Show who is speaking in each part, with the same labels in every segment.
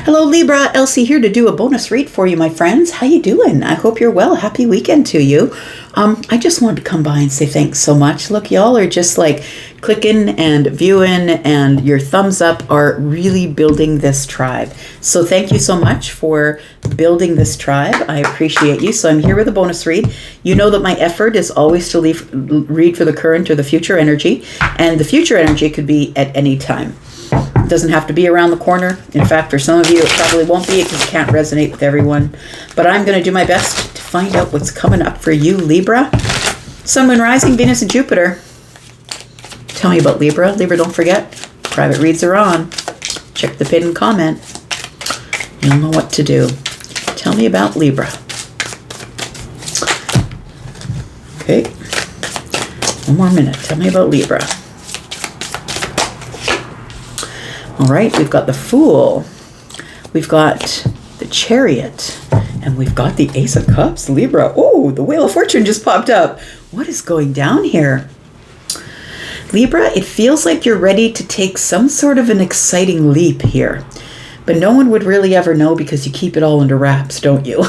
Speaker 1: Hello Libra, Elsie here to do a bonus read for you, my friends. How you doing? I hope you're well. Happy weekend to you. I just wanted to come by and say thanks so much. Look, y'all are just like clicking and viewing, and your thumbs up are really building this tribe. So thank you so much for building this tribe. I appreciate you. So I'm here with a bonus read. You know that my effort is always to read for the current or the future energy, and the future energy could be at any time. It doesn't have to be around the corner. In fact, for some of you, it probably won't be because it can't resonate with everyone. But I'm going to do my best to find out what's coming up for you, Libra. Sun, Moon, Rising, Venus, and Jupiter. Tell me about Libra. Libra, don't forget, private reads are on. Check the pinned comment. You'll know what to do. Tell me about Libra. Okay. One more minute. Tell me about Libra. All right, we've got the Fool, we've got the Chariot, and we've got the Ace of Cups, Libra. Oh, the Wheel of Fortune just popped up. What is going down here? Libra, it feels like you're ready to take some sort of an exciting leap here, but no one would really ever know because you keep it all under wraps, don't you?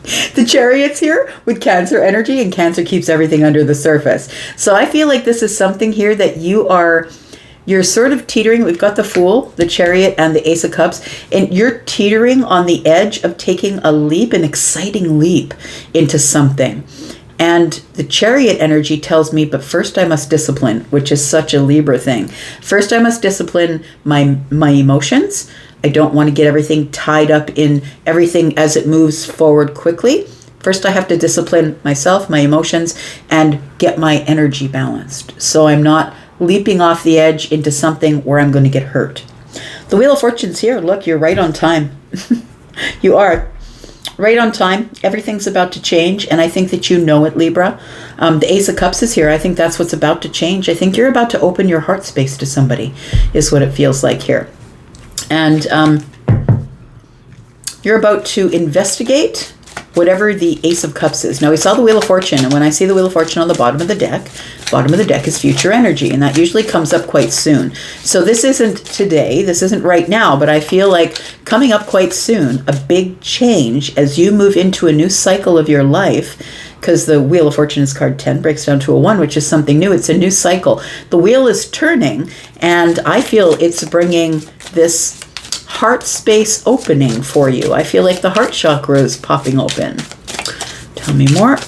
Speaker 1: The Chariot's here with Cancer energy, and Cancer keeps everything under the surface. So I feel like this is something here that you're sort of teetering. We've got the Fool, the Chariot, and the Ace of Cups, and you're teetering on the edge of taking a leap, an exciting leap into something. And the Chariot energy tells me, but first I must discipline, which is such a Libra thing. First I must discipline my emotions. I don't want to get everything tied up in everything as it moves forward quickly. First I have to discipline myself, my emotions, and get my energy balanced. So I'm not leaping off the edge into something where I'm going to get hurt. The Wheel of Fortune's here. Look, you're right on time. You are right on time. Everything's about to change, and I think that you know it, Libra. The Ace of Cups is here. I think that's what's about to change. I think you're about to open your heart space to somebody, is what it feels like here. And you're about to investigate whatever the Ace of Cups is. Now, we saw the Wheel of Fortune, and when I see the Wheel of Fortune on the bottom of the deck is future energy, and that usually comes up quite soon. So this isn't today, this isn't right now, but I feel like coming up quite soon, a big change as you move into a new cycle of your life, because the Wheel of Fortune is card 10, breaks down to a 1, which is something new. It's a new cycle. The wheel is turning, and I feel it's bringing this heart space opening for you. I feel like the heart chakra is popping open. Tell me more.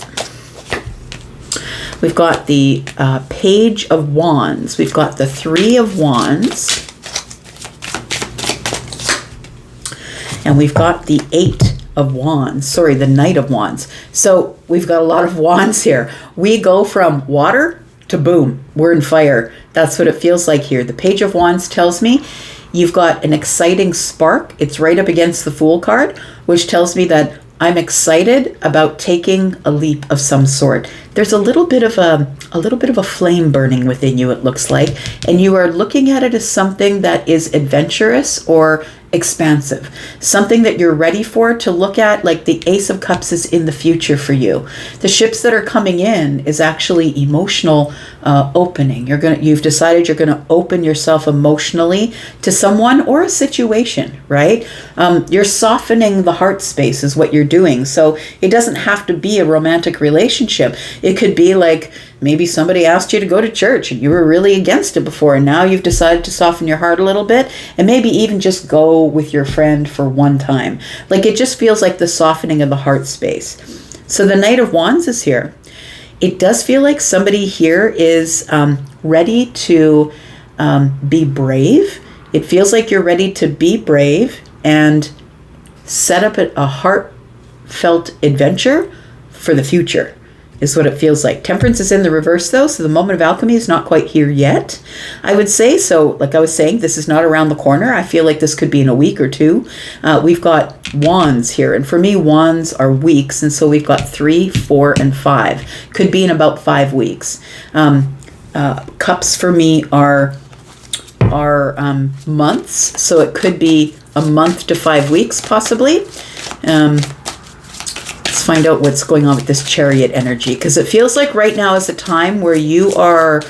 Speaker 1: We've got the Page of Wands. We've got the Three of Wands. And we've got the Eight of Wands. Sorry, the Knight of Wands. So we've got a lot of wands here. We go from water to boom. We're in fire. That's what it feels like here. The Page of Wands tells me you've got an exciting spark. It's right up against the Fool card, which tells me that I'm excited about taking a leap of some sort. There's a little bit of a flame burning within you, it looks like, and you are looking at it as something that is adventurous or expansive, something that you're ready for to look at. Like the Ace of Cups is in the future for you. The ships that are coming in is actually emotional opening. You've decided you're gonna open yourself emotionally to someone or a situation, right? You're softening the heart space is what you're doing. So it doesn't have to be a romantic relationship. It could be like maybe somebody asked you to go to church and you were really against it before, and now you've decided to soften your heart a little bit and maybe even just go with your friend for one time. Like it just feels like the softening of the heart space. So the Knight of Wands is here. It does feel like somebody here is ready to be brave. It feels like you're ready to be brave and set up a heartfelt adventure for the future, is what it feels like. Temperance is in the reverse though, so the moment of alchemy is not quite here yet, I would say. So like I was saying, this is not around the corner. I feel like this could be in a week or two. We've got wands here, and for me, wands are weeks, and so we've got 3, 4, and 5. Could be in about 5 weeks. Cups for me are months, so it could be a month to 5 weeks possibly. Let's find out what's going on with this Chariot energy, because it feels like right now is a time where you are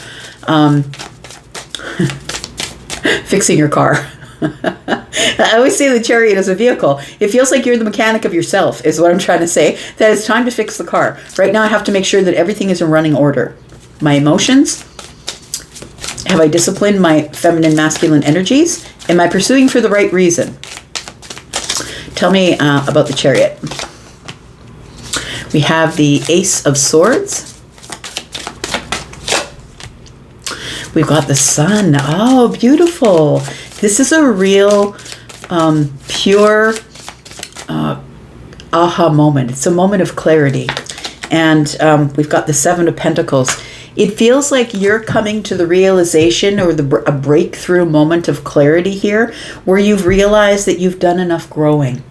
Speaker 1: fixing your car. I always say the Chariot is a vehicle. It feels like you're the mechanic of yourself, is what I'm trying to say. That it's time to fix the car. Right now I have to make sure that everything is in running order. My emotions, have I disciplined my feminine, masculine energies? Am I pursuing for the right reason? Tell me about the Chariot. We have the Ace of Swords. We've got the Sun. Oh, beautiful. This is a real pure aha moment. It's a moment of clarity. And we've got the Seven of Pentacles. It feels like you're coming to the realization or a breakthrough moment of clarity here where you've realized that you've done enough growing.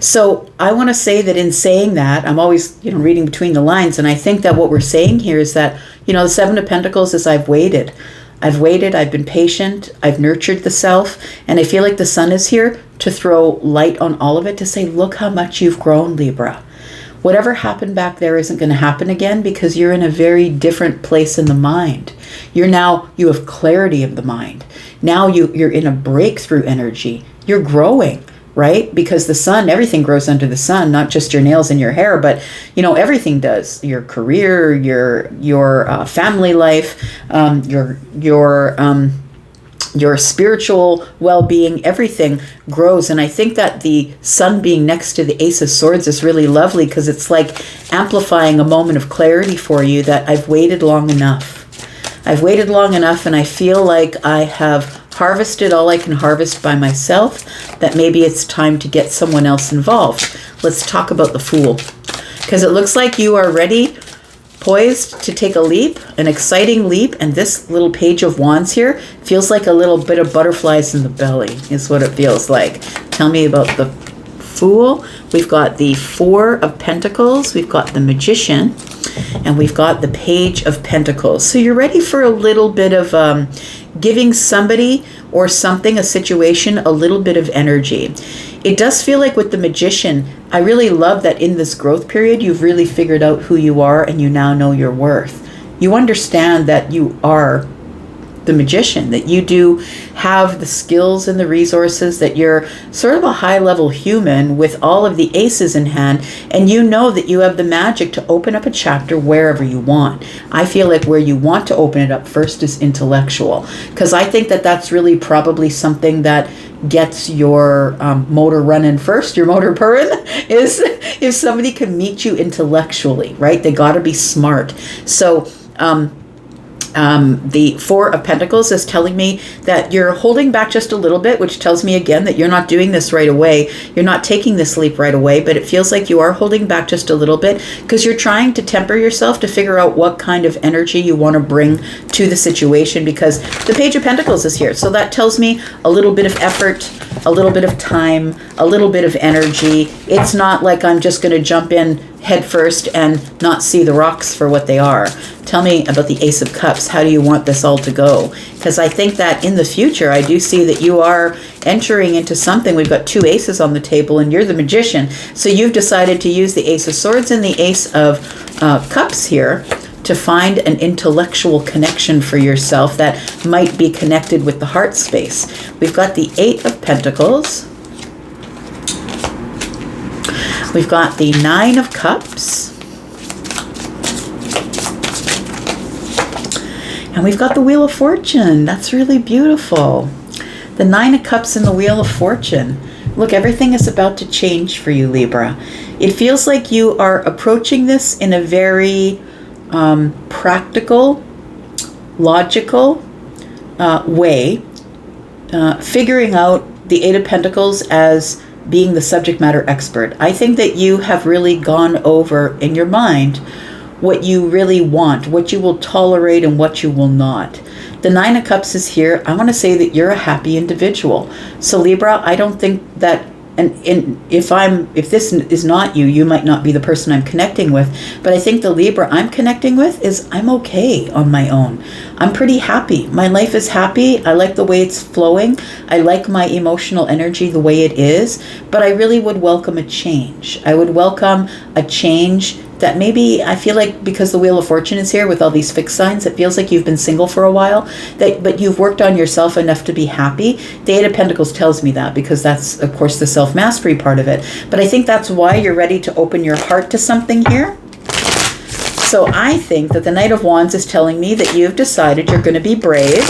Speaker 1: So I want to say that in saying that, I'm always, reading between the lines, and I think that what we're saying here is that, the Seven of Pentacles is I've waited, I've been patient, I've nurtured the self, and I feel like the Sun is here to throw light on all of it, to say, look how much you've grown, Libra. Whatever happened back there isn't going to happen again because you're in a very different place in the mind. You have clarity of the mind. Now you're in a breakthrough energy. You're growing, right? Because the sun, everything grows under the sun, not just your nails and your hair, but everything does. Your career, your family life, your spiritual well-being, everything grows. And I think that the Sun being next to the Ace of Swords is really lovely because it's like amplifying a moment of clarity for you that I've waited long enough. I've waited long enough, and I feel like I have harvested all I can harvest by myself, that maybe it's time to get someone else involved. Let's talk about the Fool, because it looks like you are ready, poised to take a leap, an exciting leap, and this little Page of Wands here feels like a little bit of butterflies in the belly is what it feels like. Tell me about the Fool. We've got the Four of Pentacles, we've got the Magician, and we've got the Page of Pentacles. So you're ready for a little bit of giving somebody or something, a situation, a little bit of energy. It does feel like with the Magician, I really love that in this growth period, you've really figured out who you are and you now know your worth. You understand that you are the Magician, that you do have the skills and the resources, that you're sort of a high-level human with all of the aces in hand, and you know that you have the magic to open up a chapter wherever you want. I feel like where you want to open it up first is intellectual, because I think that that's really probably something that gets your motor running first, your motor purring, is if somebody can meet you intellectually, right? They got to be smart. So the Four of Pentacles is telling me that you're holding back just a little bit, which tells me again that you're not doing this right away. You're not taking this leap right away, but it feels like you are holding back just a little bit because you're trying to temper yourself to figure out what kind of energy you want to bring to the situation, because the Page of Pentacles is here. So that tells me a little bit of effort, a little bit of time, a little bit of energy. It's not like I'm just going to jump in head first and not see the rocks for what they are. Tell me about the Ace of Cups. How do you want this all to go? Because I think that in the future, I do see that you are entering into something. We've got two aces on the table and you're the Magician. So you've decided to use the Ace of Swords and the Ace of Cups here to find an intellectual connection for yourself that might be connected with the heart space. We've got the Eight of Pentacles. We've got the Nine of Cups. And we've got the Wheel of Fortune. That's really beautiful. The Nine of Cups and the Wheel of Fortune. Look, everything is about to change for you, Libra. It feels like you are approaching this in a very practical, logical way, figuring out the Eight of Pentacles as being the subject matter expert. I think that you have really gone over in your mind what you really want, what you will tolerate and what you will not. The Nine of Cups is here. I want to say that you're a happy individual. So Libra, I don't think that, and if this is not you, you might not be the person I'm connecting with, but I think the Libra I'm connecting with is I'm okay on my own. I'm pretty happy. My life is happy. I like the way it's flowing. I like my emotional energy the way it is, but I really would welcome a change. I would welcome a change that maybe I feel like because the Wheel of Fortune is here with all these fixed signs, it feels like you've been single for a while, but you've worked on yourself enough to be happy. The Eight of Pentacles tells me that because that's, of course, the self-mastery part of it. But I think that's why you're ready to open your heart to something here. So I think that the Knight of Wands is telling me that you've decided you're going to be brave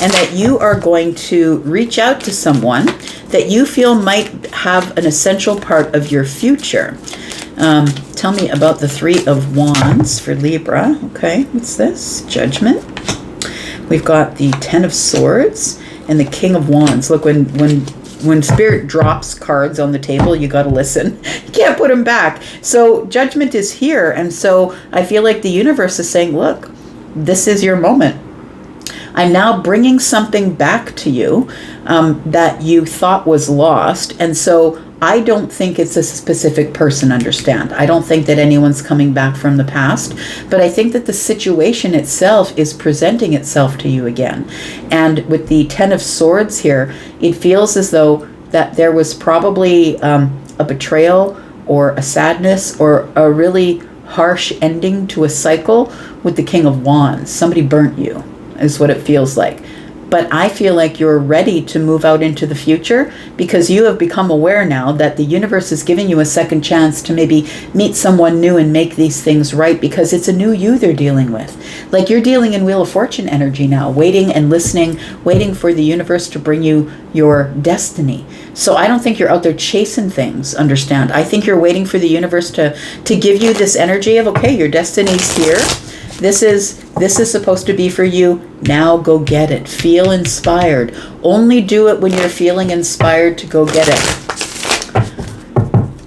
Speaker 1: and that you are going to reach out to someone that you feel might have an essential part of your future. Tell me about the Three of Wands for Libra. Okay, what's this? Judgment. We've got the Ten of Swords and the King of Wands. Look, when Spirit drops cards on the table, you got to listen. You can't put them back. So Judgment is here. And so I feel like the universe is saying, look, this is your moment. I'm now bringing something back to you that you thought was lost. And so I don't think it's a specific person, understand. I don't think that anyone's coming back from the past, but I think that the situation itself is presenting itself to you again. And with the Ten of Swords here, it feels as though that there was probably a betrayal or a sadness or a really harsh ending to a cycle with the King of Wands. Somebody burnt you, is what it feels like. But I feel like you're ready to move out into the future because you have become aware now that the universe is giving you a second chance to maybe meet someone new and make these things right, because it's a new you they're dealing with. Like you're dealing in Wheel of Fortune energy now, waiting and listening, waiting for the universe to bring you your destiny. So I don't think you're out there chasing things, understand? I think you're waiting for the universe to give you this energy of, okay, your destiny's here. This is supposed to be for you. Now go get it. Feel inspired. Only do it when you're feeling inspired to go get it.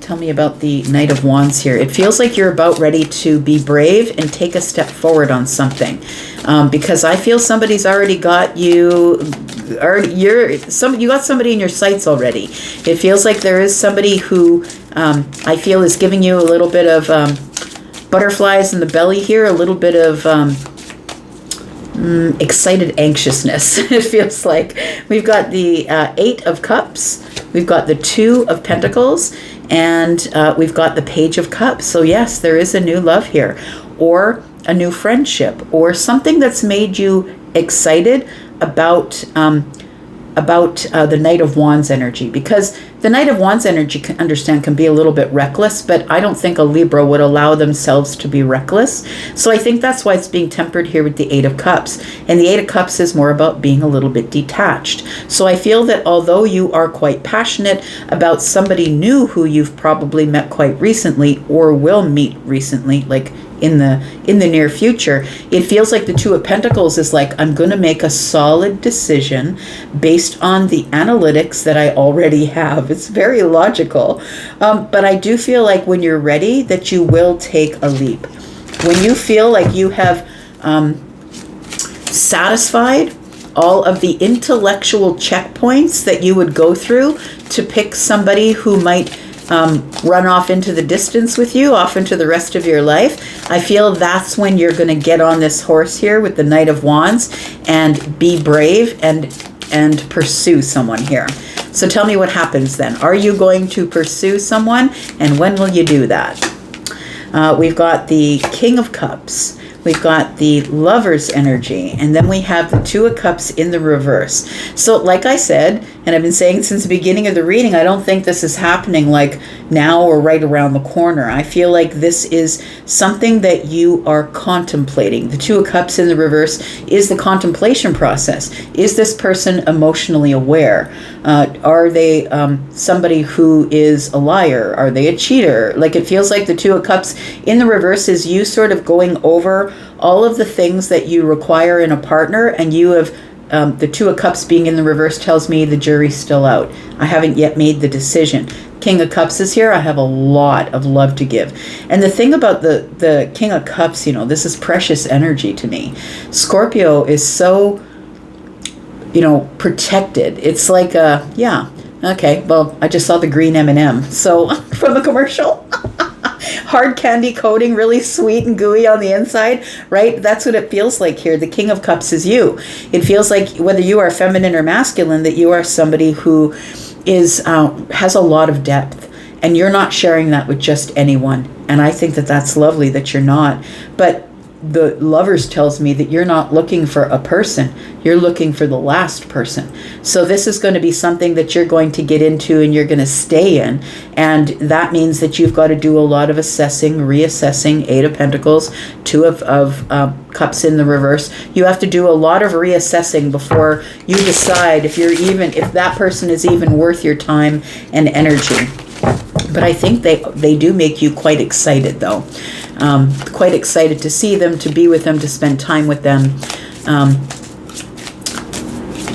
Speaker 1: Tell me about the Knight of Wands here. It feels like you're about ready to be brave and take a step forward on something. Because I feel somebody's already got you, or you got somebody in your sights already. It feels like there is somebody who I feel is giving you a little bit of butterflies in the belly here, a little bit of excited anxiousness. It feels like we've got the Eight of Cups, we've got the Two of Pentacles, and we've got the Page of Cups. So yes, there is a new love here, or a new friendship, or something that's made you excited about the Knight of Wands energy, because the Knight of Wands energy, can be a little bit reckless, but I don't think a Libra would allow themselves to be reckless. So I think that's why it's being tempered here with the Eight of Cups. And the Eight of Cups is more about being a little bit detached. So I feel that although you are quite passionate about somebody new who you've probably met quite recently or will meet recently, like in the near future, it feels like the Two of Pentacles is like, I'm going to make a solid decision based on the analytics that I already have. It's very logical. But I do feel like when you're ready, that you will take a leap. When you feel like you have satisfied all of the intellectual checkpoints that you would go through to pick somebody who might run off into the distance with you, off into the rest of your life, I feel that's when you're going to get on this horse here with the Knight of Wands and be brave and pursue someone here. So tell me what happens then. Are you going to pursue someone, and when will you do that? We've got the King of Cups. We've got the Lover's energy, and then we have the Two of Cups in the reverse. So like I said, and I've been saying since the beginning of the reading, I don't think this is happening like now or right around the corner. I feel like this is something that you are contemplating. The Two of Cups in the reverse is the contemplation process. Is this person emotionally aware? Are they somebody who is a liar? Are they a cheater? Like, it feels like the Two of Cups in the reverse is you sort of going over all of the things that you require in a partner, and you have the Two of Cups being in the reverse tells me the jury's still out. I haven't yet made the decision. King of Cups is here. I have a lot of love to give. And the thing about the King of Cups, this is precious energy to me. Scorpio is so, protected. It's like okay, well, I just saw the green M&M. So from the commercial, hard candy coating, really sweet and gooey on the inside, right? That's what it feels like here. The King of Cups is you. It feels like whether you are feminine or masculine, that you are somebody who is has a lot of depth, and you're not sharing that with just anyone. And I think that that's lovely that you're not. But the Lovers tells me that you're not looking for a person, you're looking for the last person. So this is going to be something that you're going to get into and you're going to stay in. And that means that you've got to do a lot of assessing, reassessing. 8 of Pentacles, 2 of Cups in the reverse. You have to do a lot of reassessing before you decide if that person is even worth your time and energy. But I think they do make you quite excited, though. Quite excited to see them, to be with them, to spend time with them.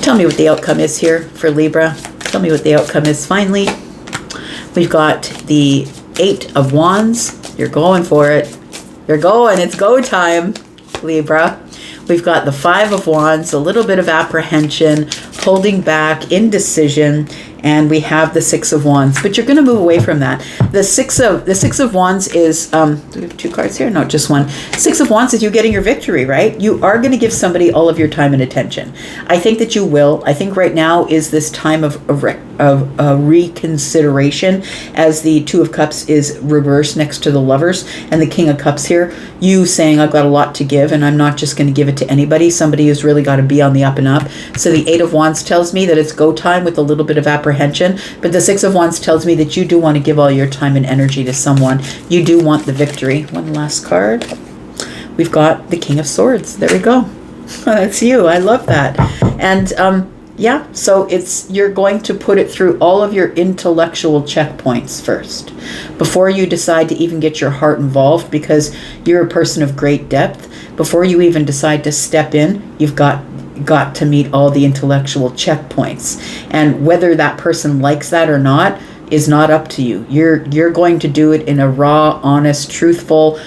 Speaker 1: Tell me what the outcome is here for Libra. Tell me what the outcome is. Finally, we've got the 8 of Wands. You're going for it. You're going. It's go time, Libra. We've got the 5 of Wands, a little bit of apprehension, holding back, indecision, and we have the 6 of Wands. But you're going to move away from that. The six of Wands is do we have 2 cards here? No, just 1. 6 of Wands is you getting your victory, right? You are going to give somebody all of your time and attention. I think that you will. I think right now is this time of reconsideration, as the 2 of Cups is reversed next to the Lovers, and the King of Cups here. You saying, I've got a lot to give, and I'm not just going to give it to anybody. Somebody who's really got to be on the up and up. So the 8 of Wands tells me that it's go time with a little bit of apprehension, but the 6 of Wands tells me that you do want to give all your time and energy to someone. You do want the victory. One last card. We've got the King of Swords. There we go. That's you. I love that. And yeah, so you're going to put it through all of your intellectual checkpoints first before you decide to even get your heart involved, because you're a person of great depth. Before you even decide to step in, you've got to meet all the intellectual checkpoints. And whether that person likes that or not is not up to you. You're going to do it in a raw, honest, truthful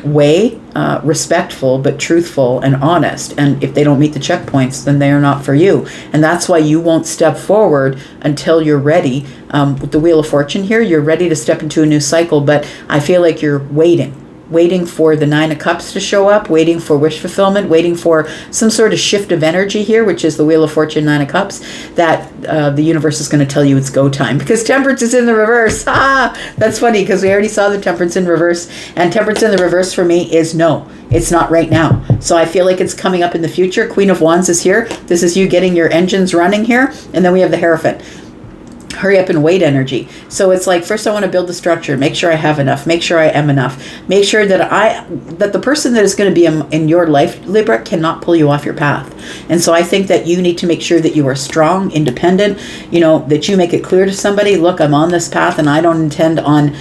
Speaker 1: way, respectful, but truthful and honest. And if they don't meet the checkpoints, then they are not for you. And that's why you won't step forward until you're ready. With the Wheel of Fortune here, you're ready to step into a new cycle, but I feel like you're waiting for the 9 of Cups to show up, waiting for wish fulfillment, waiting for some sort of shift of energy here, which is the Wheel of Fortune, 9 of Cups, that the universe is going to tell you it's go time, because Temperance is in the reverse. That's funny, because we already saw the Temperance in reverse, and Temperance in the reverse for me is no, it's not right now. So I feel like it's coming up in the future. Queen of Wands is here. This is you getting your engines running here. And then we have the Hierophant. Hurry up and wait energy. So it's like, first I want to build the structure, make sure I have enough, make sure I am enough, make sure that the person that is going to be in your life, Libra, cannot pull you off your path. And so I think that you need to make sure that you are strong, independent, that you make it clear to somebody, look, I'm on this path, and I don't intend on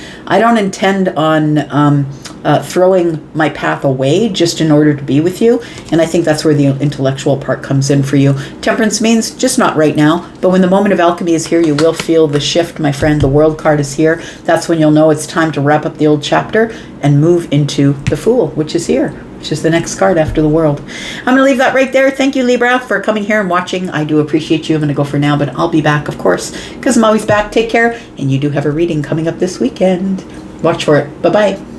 Speaker 1: throwing my path away just in order to be with you. And I think that's where the intellectual part comes in for you. Temperance means just not right now, but when the moment of alchemy is here, you will feel the shift, my friend. The World card is here. That's when you'll know it's time to wrap up the old chapter and move into the Fool, which is here, which is the next card after the World. I'm going to leave that right there. Thank you, Libra, for coming here and watching. I do appreciate you. I'm going to go for now, but I'll be back, of course, because I'm always back. Take care, and you do have a reading coming up this weekend. Watch for it. Bye-bye.